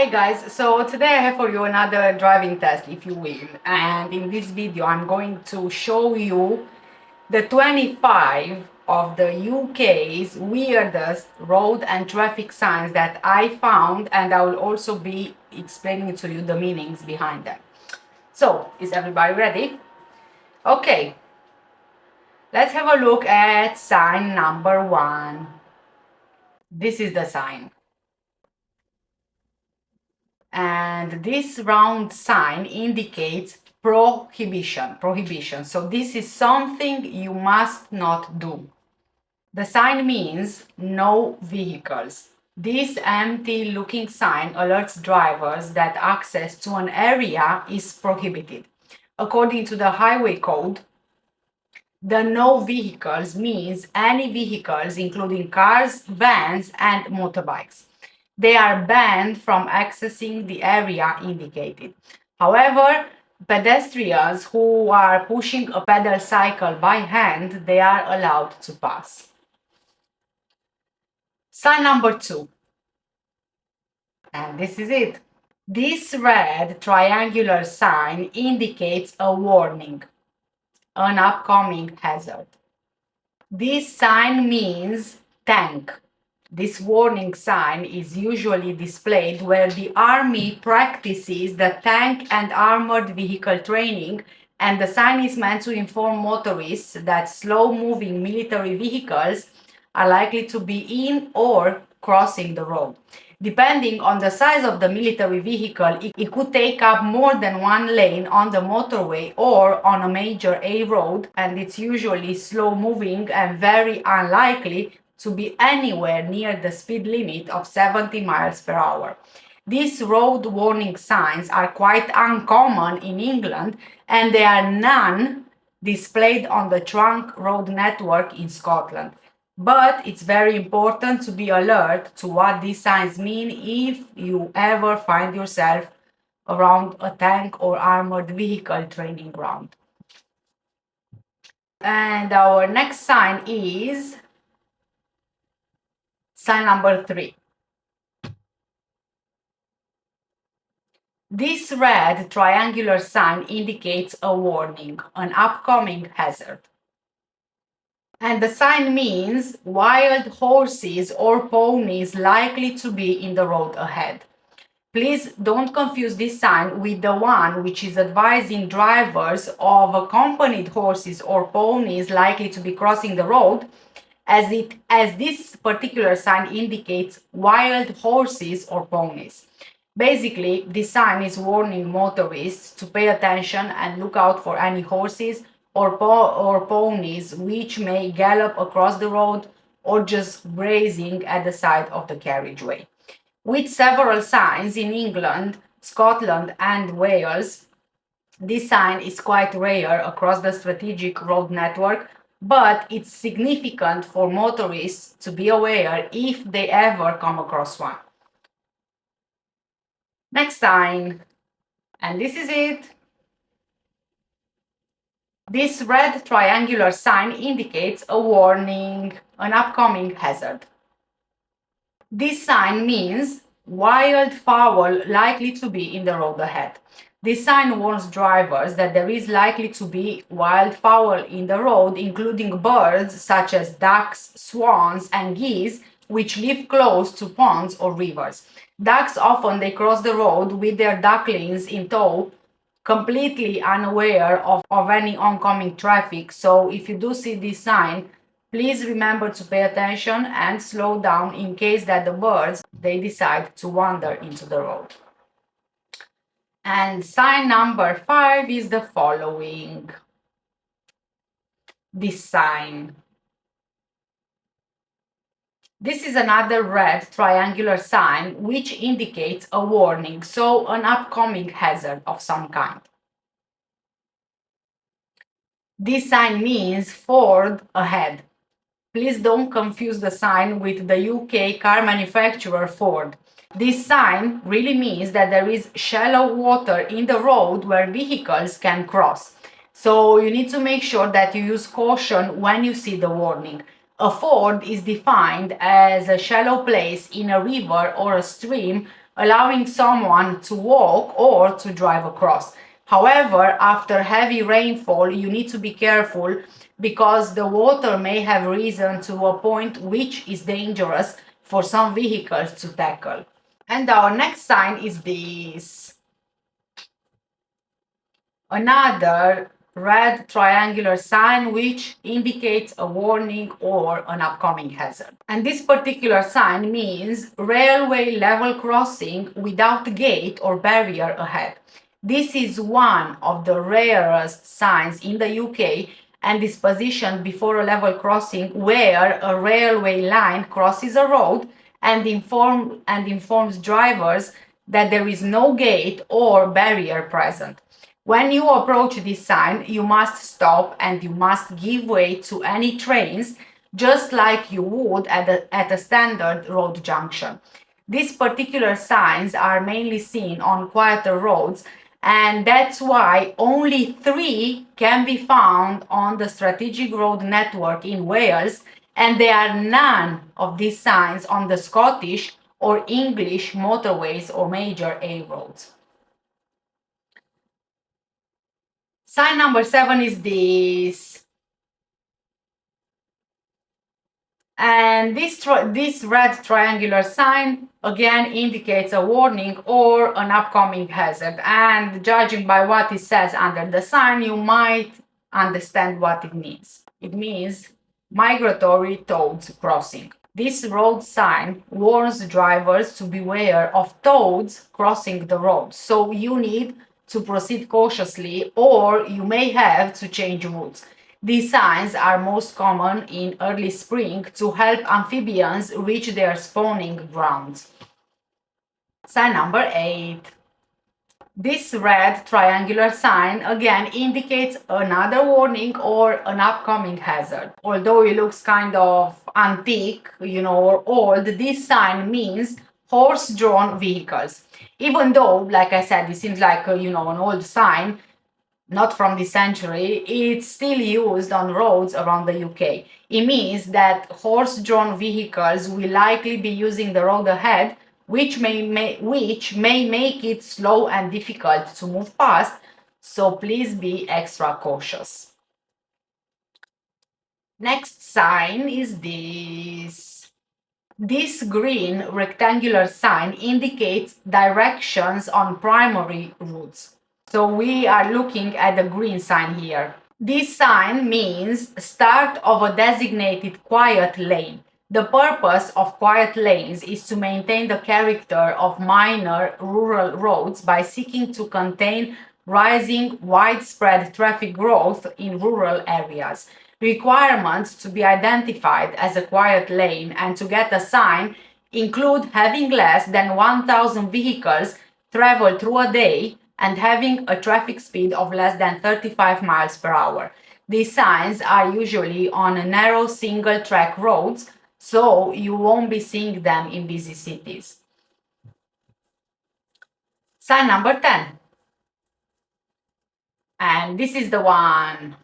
Hey guys, so today I have for you another driving test, if you will, and in this video I'm going to show you the 25 of the UK's weirdest road and traffic signs that I found, and I will also be explaining to you the meanings behind them. So, is everybody ready? Okay, let's have a look at sign number 1. This is the sign. And this round sign indicates prohibition. So this is something you must not do. The sign means no vehicles. This empty looking sign alerts drivers that access to an area is prohibited. According to the highway code, the no vehicles means any vehicles including cars, vans and motorbikes. They are banned from accessing the area indicated. However, pedestrians who are pushing a pedal cycle by hand, they are allowed to pass. Sign number 2. And this is it. This red triangular sign indicates a warning, an upcoming hazard. This sign means tank. This warning sign is usually displayed where the army practices the tank and armored vehicle training, and the sign is meant to inform motorists that slow-moving military vehicles are likely to be in or crossing the road. Depending on the size of the military vehicle, it could take up more than one lane on the motorway or on a major A road, and it's usually slow-moving and very unlikely to be anywhere near the speed limit of 70 miles per hour. These road warning signs are quite uncommon in England, and there are none displayed on the trunk road network in Scotland. But it's very important to be alert to what these signs mean if you ever find yourself around a tank or armored vehicle training ground. And our next sign is sign number 3. This red triangular sign indicates a warning, an upcoming hazard. And the sign means wild horses or ponies likely to be in the road ahead. Please don't confuse this sign with the one which is advising drivers of accompanied horses or ponies likely to be crossing the road, as this particular sign indicates wild horses or ponies. Basically, this sign is warning motorists to pay attention and look out for any horses or ponies which may gallop across the road or just grazing at the side of the carriageway. With several signs in England, Scotland and Wales, this sign is quite rare across the strategic road network, but it's significant for motorists to be aware if they ever come across one. Next sign, and this is it. This red triangular sign indicates a warning, an upcoming hazard. This sign means wildfowl likely to be in the road ahead. This sign warns drivers that there is likely to be wildfowl in the road, including birds such as ducks, swans, and geese, which live close to ponds or rivers. Ducks often they cross the road with their ducklings in tow, completely unaware of any oncoming traffic. So if you do see this sign, please remember to pay attention and slow down in case that the birds they decide to wander into the road. And sign number 5 is the following. This sign. This is another red triangular sign which indicates a warning, so an upcoming hazard of some kind. This sign means Ford ahead. Please don't confuse the sign with the UK car manufacturer Ford. This sign really means that there is shallow water in the road where vehicles can cross. So you need to make sure that you use caution when you see the warning. A ford is defined as a shallow place in a river or a stream allowing someone to walk or to drive across. However, after heavy rainfall, you need to be careful because the water may have risen to a point which is dangerous for some vehicles to tackle. And our next sign is this. Another red triangular sign which indicates a warning or an upcoming hazard. And this particular sign means railway level crossing without gate or barrier ahead. This is one of the rarest signs in the UK and is positioned before a level crossing where a railway line crosses a road and informs drivers that there is no gate or barrier present. When you approach this sign, you must stop and you must give way to any trains, just like you would at a standard road junction. These particular signs are mainly seen on quieter roads, and that's why only 3 can be found on the strategic road network in Wales, and there are none of these signs on the Scottish or English motorways or major A roads. Sign number 7 is this. And this red triangular sign again indicates a warning or an upcoming hazard. And judging by what it says under the sign, you might understand what it means. It means migratory toads crossing. This road sign warns drivers to beware of toads crossing the road. So you need to proceed cautiously or you may have to change routes. These signs are most common in early spring to help amphibians reach their spawning grounds. Sign number 8. This red triangular sign again indicates another warning or an upcoming hazard. Although it looks kind of antique, or old, this sign means horse-drawn vehicles. Even though, like I said, it seems like an old sign, not from this century, it's still used on roads around the UK. It means that horse-drawn vehicles will likely be using the road ahead, which may make it slow and difficult to move past, so please be extra cautious. Next sign is this. This green rectangular sign indicates directions on primary routes. So we are looking at the green sign here. This sign means start of a designated quiet lane. The purpose of quiet lanes is to maintain the character of minor rural roads by seeking to contain rising widespread traffic growth in rural areas. Requirements to be identified as a quiet lane and to get a sign include having less than 1,000 vehicles travel through a day and having a traffic speed of less than 35 miles per hour. These signs are usually on narrow single-track roads, so you won't be seeing them in busy cities. Sign number 10. And this is the one.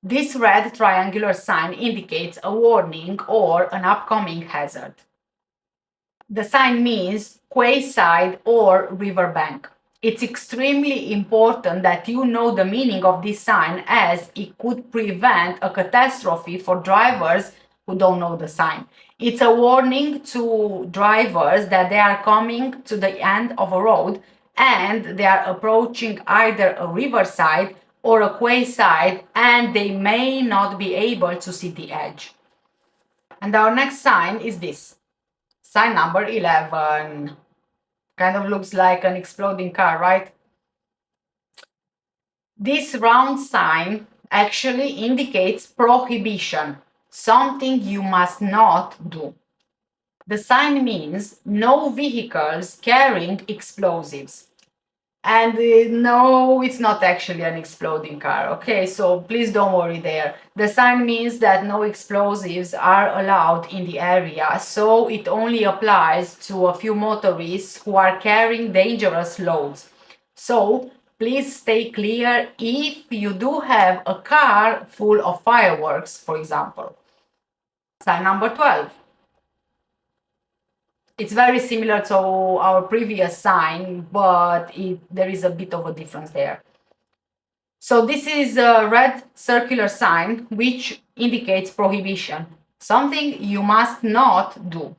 This red triangular sign indicates a warning or an upcoming hazard. The sign means quayside or riverbank. It's extremely important that you know the meaning of this sign as it could prevent a catastrophe for drivers who don't know the sign. It's a warning to drivers that they are coming to the end of a road and they are approaching either a riverside or a quayside and they may not be able to see the edge. And our next sign is this. Sign number 11. Kind of looks like an exploding car, right? This round sign actually indicates prohibition, something you must not do. The sign means no vehicles carrying explosives. And no, it's not actually an exploding car, okay? So please don't worry there. The sign means that no explosives are allowed in the area, so it only applies to a few motorists who are carrying dangerous loads. So please stay clear if you do have a car full of fireworks, for example. Sign number 12. It's very similar to our previous sign, but there is a bit of a difference there. So this is a red circular sign which indicates prohibition, something you must not do.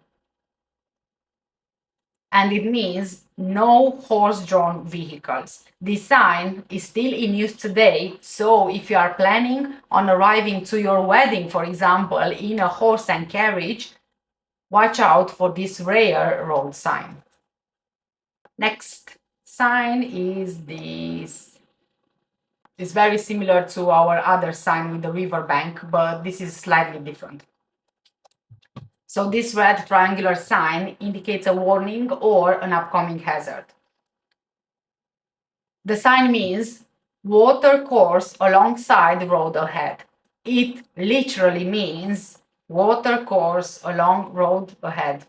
And it means no horse-drawn vehicles. This sign is still in use today, so if you are planning on arriving to your wedding, for example, in a horse and carriage, watch out for this rare road sign. Next sign is this. It's very similar to our other sign with the riverbank, but this is slightly different. So this red triangular sign indicates a warning or an upcoming hazard. The sign means water course alongside the road ahead. It literally means water course along road ahead.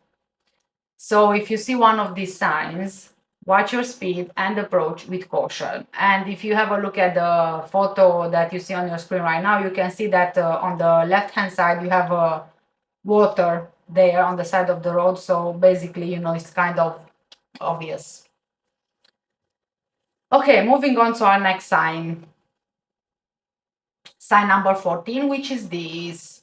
So if you see one of these signs, watch your speed and approach with caution. And if you have a look at the photo that you see on your screen right now, you can see that on the left-hand side you have water there on the side of the road. So basically, you know, it's kind of obvious. Okay, moving on to our next sign. Sign number 14, which is this.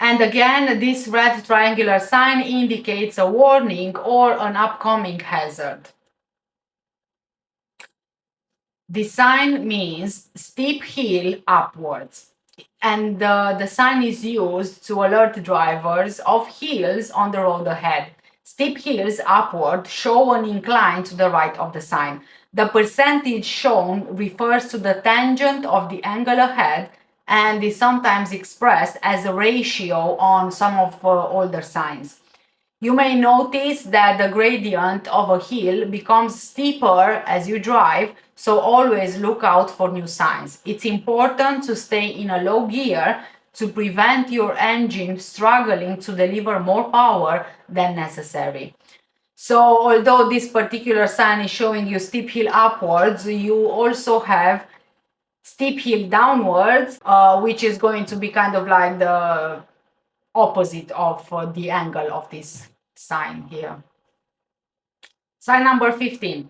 And again, this red triangular sign indicates a warning or an upcoming hazard. This sign means steep hill upwards. And the sign is used to alert drivers of hills on the road ahead. Steep hills upward show an incline to the right of the sign. The percentage shown refers to the tangent of the angle ahead and is sometimes expressed as a ratio on some of older signs. You may notice that the gradient of a hill becomes steeper as you drive, so always look out for new signs. It's important to stay in a low gear to prevent your engine struggling to deliver more power than necessary. So although this particular sign is showing you steep hill upwards, you also have steep hill downwards, which is going to be kind of like the opposite of the angle of this sign here. Sign number 15.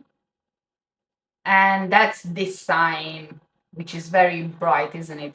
And that's this sign, which is very bright, isn't it?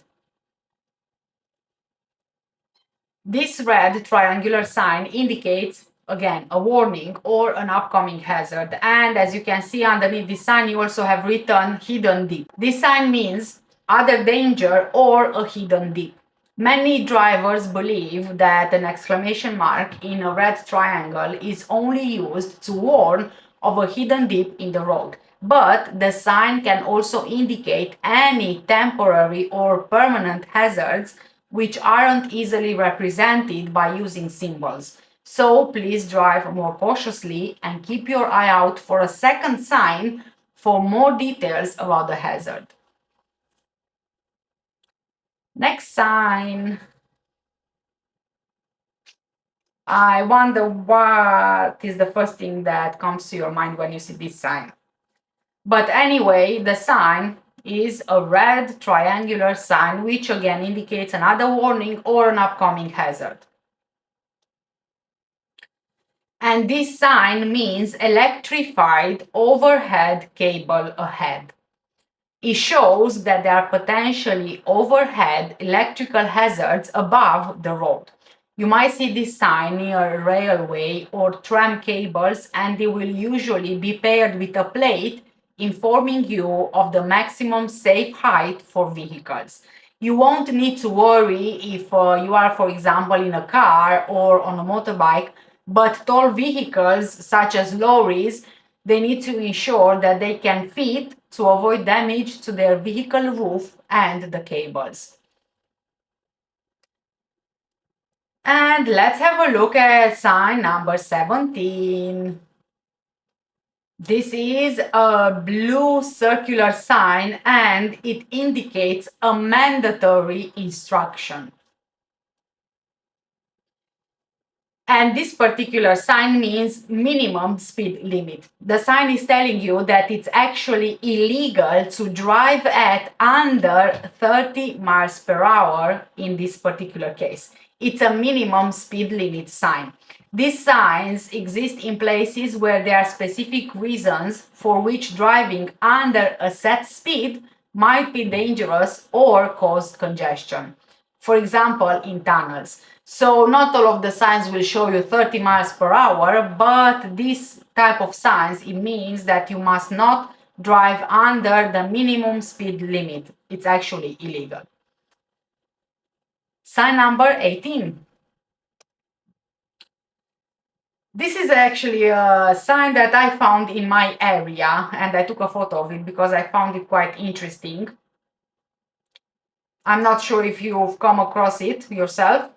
This red triangular sign indicates, again, a warning or an upcoming hazard. And as you can see underneath this sign, you also have written hidden dip. This sign means other danger or a hidden dip. Many drivers believe that an exclamation mark in a red triangle is only used to warn of a hidden dip in the road. But the sign can also indicate any temporary or permanent hazards which aren't easily represented by using symbols. So please drive more cautiously and keep your eye out for a second sign for more details about the hazard. Next sign. I wonder what is the first thing that comes to your mind when you see this sign. But anyway, the sign is a red triangular sign, which again indicates another warning or an upcoming hazard. And this sign means electrified overhead cable ahead. It shows that there are potentially overhead electrical hazards above the road. You might see this sign near railway or tram cables, and they will usually be paired with a plate informing you of the maximum safe height for vehicles. You won't need to worry if you are, for example, in a car or on a motorbike, but tall vehicles such as lorries, they need to ensure that they can fit to avoid damage to their vehicle roof and the cables. And let's have a look at sign number 17. This is a blue circular sign and it indicates a mandatory instruction. And this particular sign means minimum speed limit. The sign is telling you that it's actually illegal to drive at under 30 miles per hour in this particular case. It's a minimum speed limit sign. These signs exist in places where there are specific reasons for which driving under a set speed might be dangerous or cause congestion. For example, in tunnels. So not all of the signs will show you 30 miles per hour, but this type of signs, it means that you must not drive under the minimum speed limit. It's actually illegal. Sign number 18. This is actually a sign that I found in my area, and I took a photo of it because I found it quite interesting. I'm not sure if you've come across it yourself,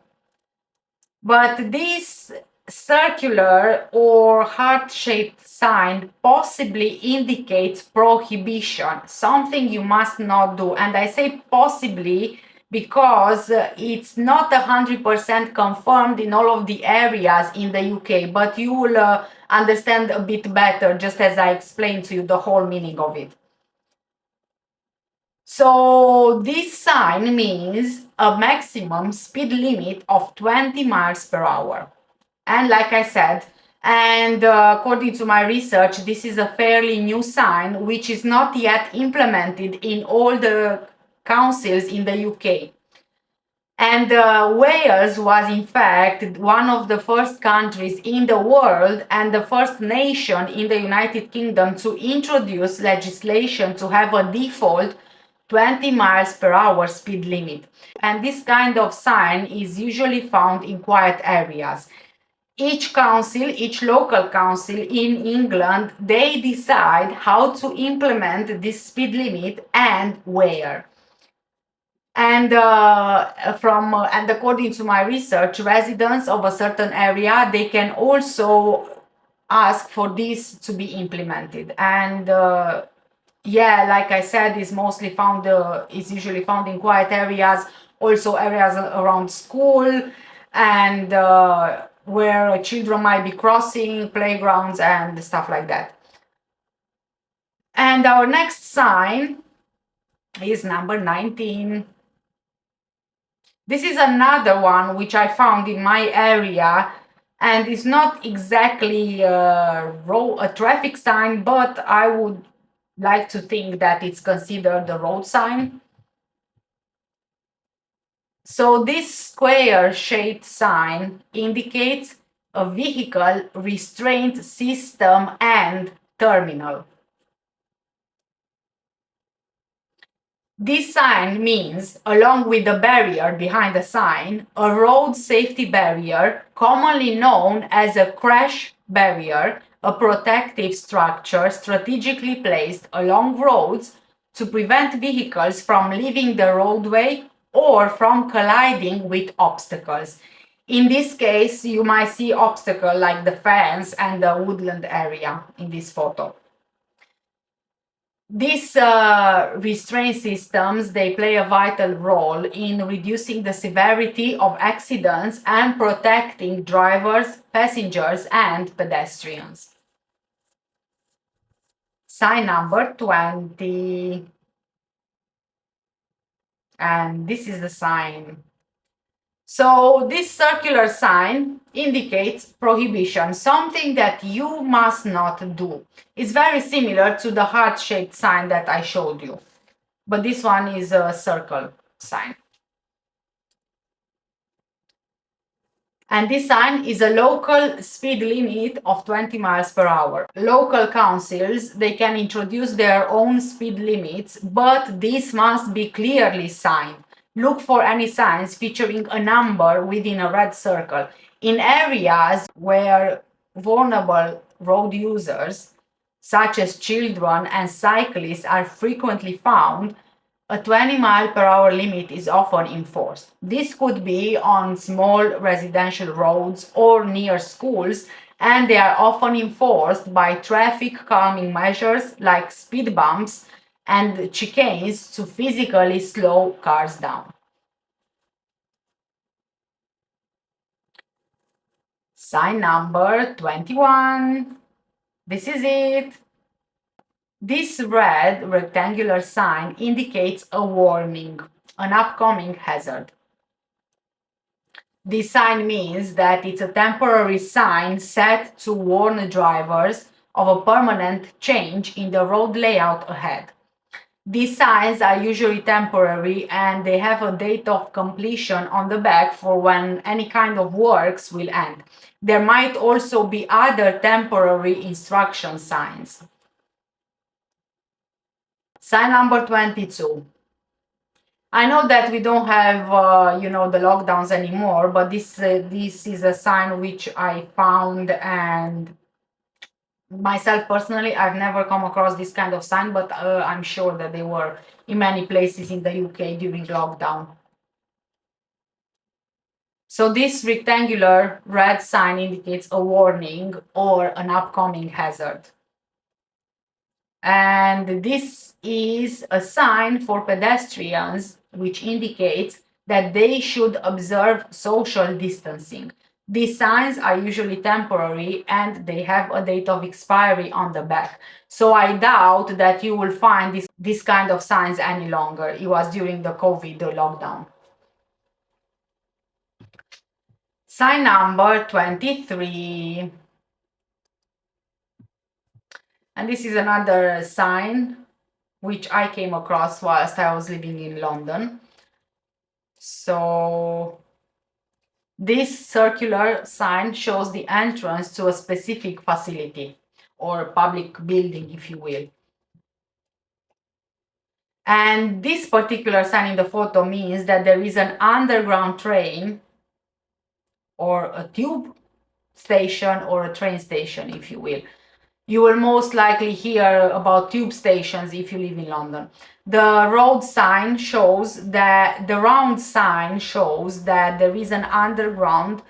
but this circular or heart-shaped sign possibly indicates prohibition, something you must not do. And I say possibly because it's not 100% confirmed in all of the areas in the UK, but you will understand a bit better just as I explained to you the whole meaning of it. So this sign means a maximum speed limit of 20 miles per hour. And like I said, and according to my research, this is a fairly new sign which is not yet implemented in all the councils in the UK. And Wales was in fact one of the first countries in the world and the first nation in the United Kingdom to introduce legislation to have a default 20 miles per hour speed limit. And this kind of sign is usually found in quiet areas. Each council, each local council in England, they decide how to implement this speed limit and where. And and according to my research, residents of a certain area, they can also ask for this to be implemented. And yeah, like I said, is mostly found is usually found in quiet areas, also areas around school and where children might be crossing, playgrounds and stuff like that. And our next sign is number 19. This is another one which I found in my area, and it's not exactly a traffic sign, but I would like to think that it's considered a road sign. So this square-shaped sign indicates a vehicle restraint system and terminal. This sign means, along with the barrier behind the sign, a road safety barrier, commonly known as a crash barrier, a protective structure strategically placed along roads to prevent vehicles from leaving the roadway or from colliding with obstacles. In this case, you might see obstacles like the fence and the woodland area in this photo. These restraint systems, they play a vital role in reducing the severity of accidents and protecting drivers, passengers, and pedestrians. Sign number 20. And this is the sign. So this circular sign indicates prohibition, something that you must not do. It's very similar to the heart-shaped sign that I showed you, but this one is a circle sign. And this sign is a local speed limit of 20 miles per hour. Local councils, they can introduce their own speed limits, but this must be clearly signed. Look for any signs featuring a number within a red circle. In areas where vulnerable road users, such as children and cyclists, are frequently found, a 20-mile-per-hour limit is often enforced. This could be on small residential roads or near schools, and they are often enforced by traffic calming measures like speed bumps and chicanes to physically slow cars down. Sign number 21. This is it. This red rectangular sign indicates a warning, an upcoming hazard. This sign means that it's a temporary sign set to warn drivers of a permanent change in the road layout ahead. These signs are usually temporary and they have a date of completion on the back for when any kind of works will end. There might also be other temporary instruction signs. Sign number 22. I know that we don't have, the lockdowns anymore, but this is a sign which I found, and myself personally, I've never come across this kind of sign, but I'm sure that they were in many places in the UK during lockdown. So this rectangular red sign indicates a warning or an upcoming hazard. And this is a sign for pedestrians which indicates that they should observe social distancing. These signs are usually temporary and they have a date of expiry on the back. So I doubt that you will find this kind of signs any longer. It was during the COVID lockdown. Sign number 23. And this is another sign which I came across whilst I was living in London. So this circular sign shows the entrance to a specific facility or public building, if you will. And this particular sign in the photo means that there is an underground train or a tube station or a train station, if you will. You will most likely hear about tube stations if you live in London. The road sign shows that, the round sign shows that there is an underground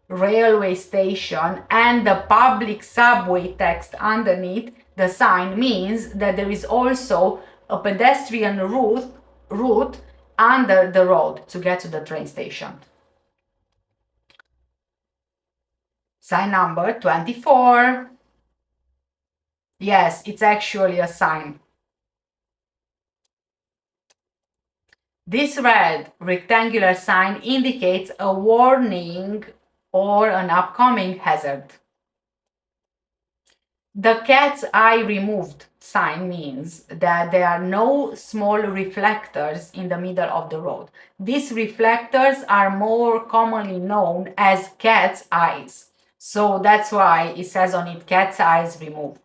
railway station, and the public subway text underneath the sign means that there is also a pedestrian route under the road to get to the train station. Sign number 24. Yes, it's actually a sign. This red rectangular sign indicates a warning or an upcoming hazard. The cat's eye removed sign means that there are no small reflectors in the middle of the road. These reflectors are more commonly known as cat's eyes. So that's why it says on it cat's eyes removed.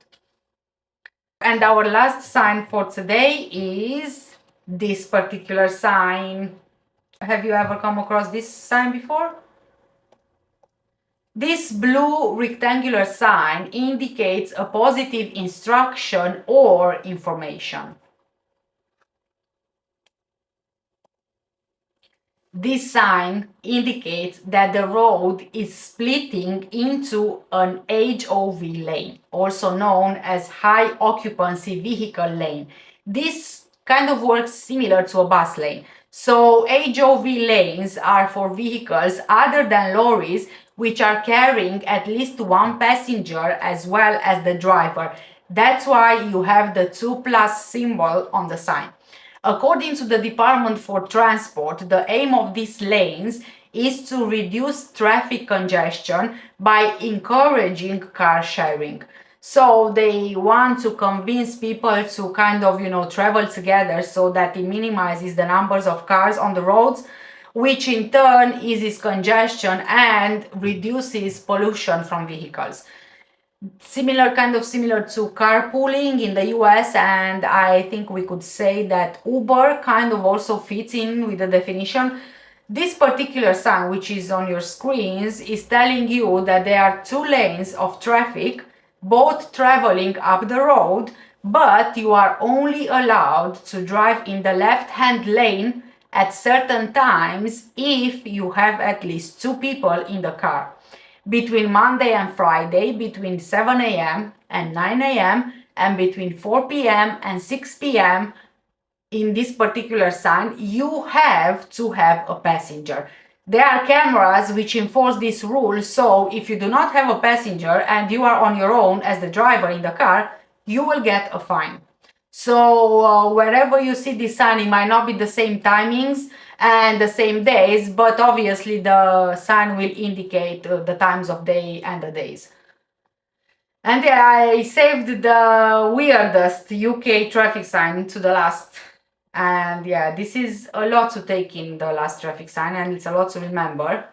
And our last sign for today is this particular sign. Have you ever come across this sign before? This blue rectangular sign indicates a positive instruction or information. This sign indicates that the road is splitting into an HOV lane, also known as high occupancy vehicle lane. This kind of works similar to a bus lane. So HOV lanes are for vehicles other than lorries which are carrying at least one passenger as well as the driver. That's why you have the 2+ symbol on the sign. According to the Department for Transport, the aim of these lanes is to reduce traffic congestion by encouraging car sharing. So they want to convince people to kind of, travel together so that it minimizes the numbers of cars on the roads, which in turn eases congestion and reduces pollution from vehicles. Similar to carpooling in the US, and I think we could say that Uber kind of also fits in with the definition. This particular sign, which is on your screens, is telling you that there are 2 lanes of traffic, both traveling up the road, but you are only allowed to drive in the left-hand lane at certain times if you have at least 2 people in the car. Between Monday and Friday, between 7 a.m. and 9 a.m. and between 4 p.m. and 6 p.m. in this particular sign, you have to have a passenger. There are cameras which enforce this rule, so if you do not have a passenger and you are on your own as the driver in the car, you will get a fine. So wherever you see this sign, it might not be the same timings, and the same days, but obviously the sign will indicate the times of day and the days. And yeah, I saved the weirdest UK traffic sign to the last. And yeah, this is a lot to take in, the last traffic sign, and it's a lot to remember.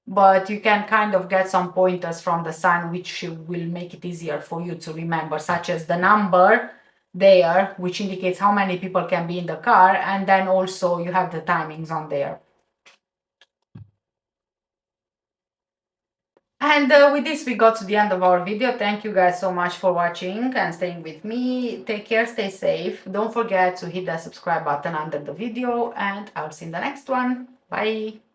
But you can kind of get some pointers from the sign which will make it easier for you to remember, such as the number there, which indicates how many people can be in the car, and then also you have the timings on there. And with this we got to the end of our video. Thank you guys so much for watching and staying with me. Take care, stay safe. Don't forget to hit that subscribe button under the video, and I'll see you in the next one. Bye!